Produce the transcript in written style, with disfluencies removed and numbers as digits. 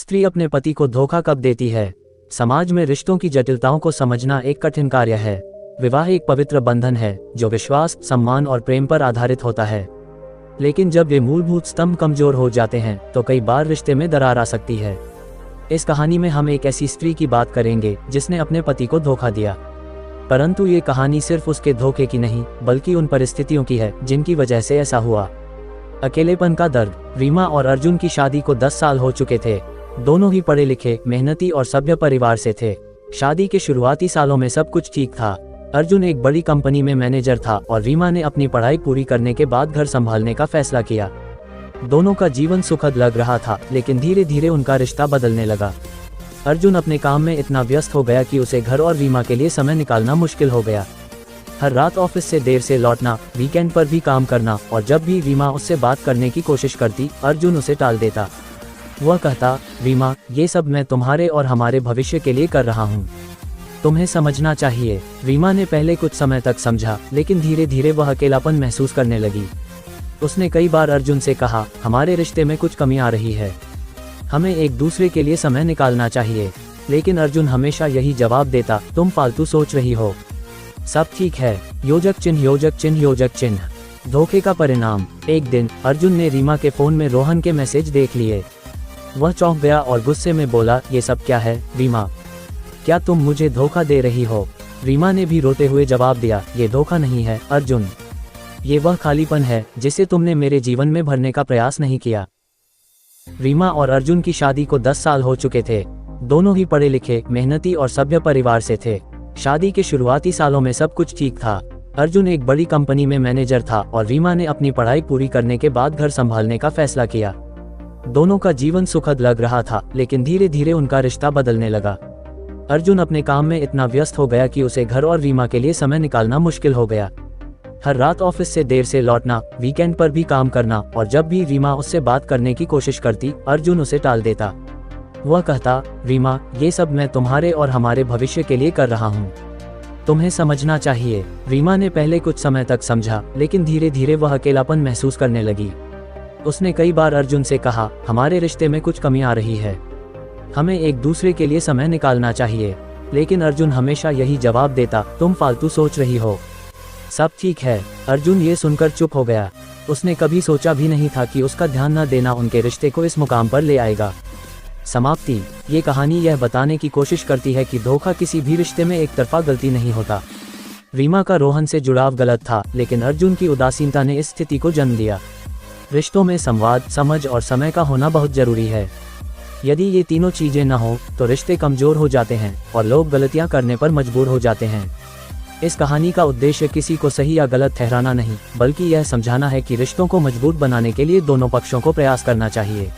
स्त्री अपने पति को धोखा कब देती है? समाज में रिश्तों की जटिलताओं को समझना एक कठिन कार्य है। विवाह एक पवित्र बंधन है जो विश्वास, सम्मान और प्रेम पर आधारित होता है। लेकिन जब ये मूलभूत स्तंभ कमजोर हो जाते हैं तो कई बार रिश्ते में दरार आ सकती है। इस कहानी में हम एक ऐसी स्त्री की बात करेंगे जिसने अपने पति को धोखा दिया। परंतु ये कहानी सिर्फ उसके धोखे की नहीं, बल्कि उन परिस्थितियों की है जिनकी वजह से ऐसा हुआ। अकेलेपन का दर्द। रीमा और अर्जुन की शादी को 10 साल हो चुके थे। दोनों ही पढ़े लिखे, मेहनती और सभ्य परिवार से थे। शादी के शुरुआती सालों में सब कुछ ठीक था। अर्जुन एक बड़ी कंपनी में मैनेजर था और रीमा ने अपनी पढ़ाई पूरी करने के बाद घर संभालने का फैसला किया। दोनों का जीवन सुखद लग रहा था, लेकिन धीरे धीरे उनका रिश्ता बदलने लगा। अर्जुन अपने काम में इतना व्यस्त हो गया कि उसे घर और रीमा के लिए समय निकालना मुश्किल हो गया। हर रात ऑफिस से देर से लौटना, वीकेंड पर भी काम करना, और जब भी रीमा उससे बात करने की कोशिश करती, अर्जुन उसे टाल देता। वह कहता, रीमा, ये सब मैं तुम्हारे और हमारे भविष्य के लिए कर रहा हूँ। तुम्हें समझना चाहिए। रीमा ने पहले कुछ समय तक समझा, लेकिन धीरे धीरे वह अकेलापन महसूस करने लगी। उसने कई बार अर्जुन से कहा, हमारे रिश्ते में कुछ कमी आ रही है, हमें एक दूसरे के लिए समय निकालना चाहिए। लेकिन अर्जुन हमेशा यही जवाब देता, तुम फालतू सोच रही हो, सब ठीक है। योजक चिन्ह योजक चिन्ह योजक चिन्ह। धोखे का परिणाम। एक दिन अर्जुन ने रीमा के फोन में रोहन के मैसेज देख लिए। वह चौंक गया और गुस्से में बोला, ये सब क्या है रीमा? क्या तुम मुझे धोखा दे रही हो? रीमा ने भी रोते हुए जवाब दिया, ये धोखा नहीं है अर्जुन, ये वह खालीपन है जिसे तुमने मेरे जीवन में भरने का प्रयास नहीं किया। रीमा और अर्जुन की शादी को 10 साल हो चुके थे। दोनों ही पढ़े लिखे, मेहनती और सभ्य परिवार से थे। शादी के शुरुआती सालों में सब कुछ ठीक था। अर्जुन एक बड़ी कंपनी में मैनेजर था और रीमा ने अपनी पढ़ाई पूरी करने के बाद घर संभालने का फैसला किया। दोनों का जीवन सुखद लग रहा था, लेकिन धीरे धीरे उनका रिश्ता बदलने लगा। अर्जुन अपने काम में इतना व्यस्त हो गया कि उसे घर और रीमा के लिए समय निकालना मुश्किल हो गया। हर रात ऑफिस से देर से लौटना, वीकेंड पर भी काम करना, और जब भी रीमा उससे बात करने की कोशिश करती, अर्जुन उसे टाल देता। वह कहता, रीमा, ये सब मैं तुम्हारे और हमारे भविष्य के लिए कर रहा हूँ। तुम्हें समझना चाहिए। रीमा ने पहले कुछ समय तक समझा, लेकिन धीरे धीरे वह अकेलापन महसूस करने लगी। उसने कई बार अर्जुन से कहा, हमारे रिश्ते में कुछ कमी आ रही है, हमें एक दूसरे के लिए समय निकालना चाहिए। लेकिन अर्जुन हमेशा यही जवाब देता, तुम फालतू सोच रही हो, सब ठीक है। अर्जुन ये सुनकर चुप हो गया। उसने कभी सोचा भी नहीं था कि उसका ध्यान न देना उनके रिश्ते को इस मुकाम पर ले आएगा। समाप्ति। ये कहानी यह बताने की कोशिश करती है कि धोखा किसी भी रिश्ते में एक तरफा गलती नहीं होता। रीमा का रोहन से जुड़ाव गलत था, लेकिन अर्जुन की उदासीनता ने इस स्थिति को जन्म दिया। रिश्तों में संवाद, समझ और समय का होना बहुत जरूरी है। यदि ये तीनों चीजें न हो तो रिश्ते कमजोर हो जाते हैं और लोग गलतियां करने पर मजबूर हो जाते हैं। इस कहानी का उद्देश्य किसी को सही या गलत ठहराना नहीं, बल्कि यह समझाना है कि रिश्तों को मजबूत बनाने के लिए दोनों पक्षों को प्रयास करना चाहिए।